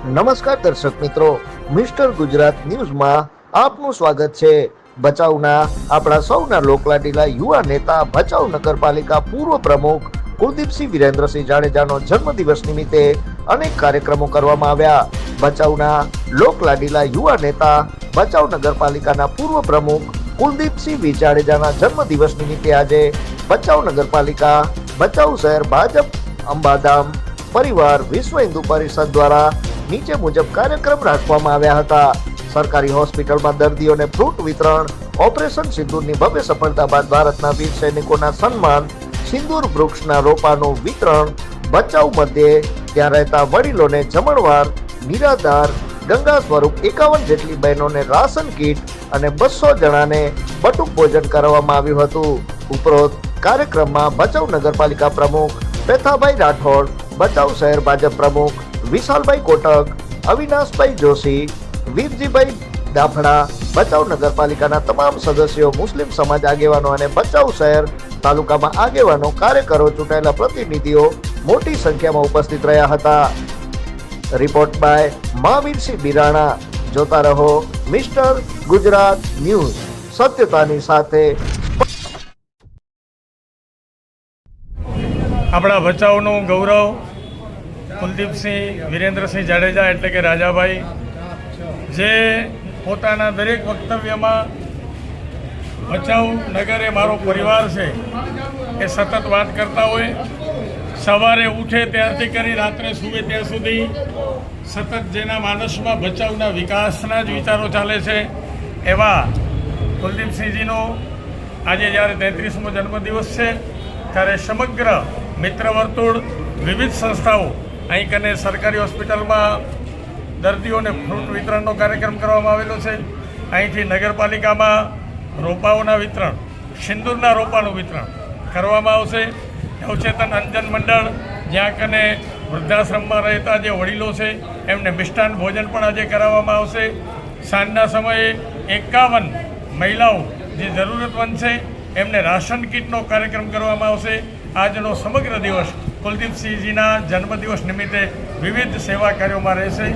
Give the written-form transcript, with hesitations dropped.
નમસ્કાર દર્શક મિત્રો, મિસ્ટર ગુજરાત ન્યૂઝમાં આપનું સ્વાગત છે। ભચાઉના આપણા સૌના લોકલાડીલા યુવા નેતા ભચાઉ નગરપાલિકા પૂર્વ પ્રમુખ કુલદીપસિંહ વિરેન્દ્રસિંહ જાડેજાનો જન્મદિવસ નિમિત્તે અનેક કાર્યક્રમો કરવામાં આવ્યા। ભચાઉના લોકલાડીલા યુવા નેતા ભચાઉ નગરપાલિકાના પૂર્વ પ્રમુખ કુલદીપસિંહ જાડેજાના જન્મદિવસ નિમિત્તે આજે ભચાઉ નગરપાલિકા, ભચાઉ શહેર ભાજપ અંબાધામ પરિવાર વિશ્વ હિન્દુ પરિષદ દ્વારા નીચે મુજબ કાર્યક્રમ રાખવામાં આવ્યા હતા। સરકારી હોસ્પિટલમાં દર્દીઓને ફ્રૂટ વિતરણ, ઓપરેશન સિંદૂરની ભવ્ય સફળતા બાદ ભારતના વીર સૈનિકોના સન્માન, સિંદૂર વૃક્ષના રોપાનું વિતરણ, ભચાઉ મધ્યે ત્યાં રહેતા વડીલોને જમણવાર, નિરાધાર, ગંગા સ્વરૂપ 51 જેટલી બહેનોને રાશન કીટ અને 200 જણાને બટુક ભોજન કરવામાં આવ્યું હતું। ઉપરોક્ત કાર્યક્રમમાં ભચાઉ નગરપાલિકા પ્રમુખ પેથાભાઈ રાઠોડ, ભચાઉ શહેર ભાજપ પ્રમુખ વિશાલભાઈ કોટક, અવિનાશભાઈ જોશી, વીરજીભાઈ દાફડા, ભચાઉ નગરપાલિકાના તમામ સદસ્યો, મુસ્લિમ સમાજ આગેવાનો અને ભચાઉ શહેર તાલુકામાં આગેવાનો, કાર્યકરો, ચૂંટાયેલા પ્રતિનિધિઓ મોટી સંખ્યામાં ઉપસ્થિત રહ્યા હતા। Report by Mahavirsinh Birana. જોતા રહો મિસ્ટર ગુજરાત ન્યૂઝ, સત્યતાની સાથે। આપણા ભચાઉનું ગૌરવ કુલદીપસિંહ વિરેન્દ્રસિંહ જાડેજા એટલે કે રાજાભાઈ, જે પોતાના દરેક વક્તવ્યમાં ભચાઉ નગર એ મારો પરિવાર છે એ સતત વાત કરતા હોય। સવારે ઉઠે ત્યારથી કરી રાત્રે સૂવે ત્યાં સુધી સતત જેના માનસમાં ભચાઉના વિકાસના જ વિચારો ચાલે છે એવા કુલદીપસિંહજીનો આજે જ્યારે 33મો જન્મદિવસ છે ત્યારે સમગ્ર મિત્ર વર્તુળ, વિવિધ સંસ્થાઓ અહીં કને સરકારી હોસ્પિટલમાં દર્દીઓને ફ્રૂટ વિતરણનો કાર્યક્રમ કરવામાં આવેલો છે। અહીંથી નગરપાલિકામાં રોપાઓના વિતરણ, સિંદૂરના રોપાનું વિતરણ કરવામાં આવશે। નવચેતન અંજન મંડળ, જ્યાં કને વૃદ્ધાશ્રમમાં રહેતા જે વડીલો છે એમને મિષ્ટાન ભોજન પણ આજે કરાવવામાં આવશે। સાંજના સમયે 51 મહિલાઓ જે જરૂરતમંદ છે એમને રાશન કીટનો કાર્યક્રમ કરવામાં આવશે। આજનો સમગ્ર દિવસ કુલદીપસિંહજીના જન્મદિવસ નિમિત્તે વિવિધ સેવા કાર્યોમાં રહેશે।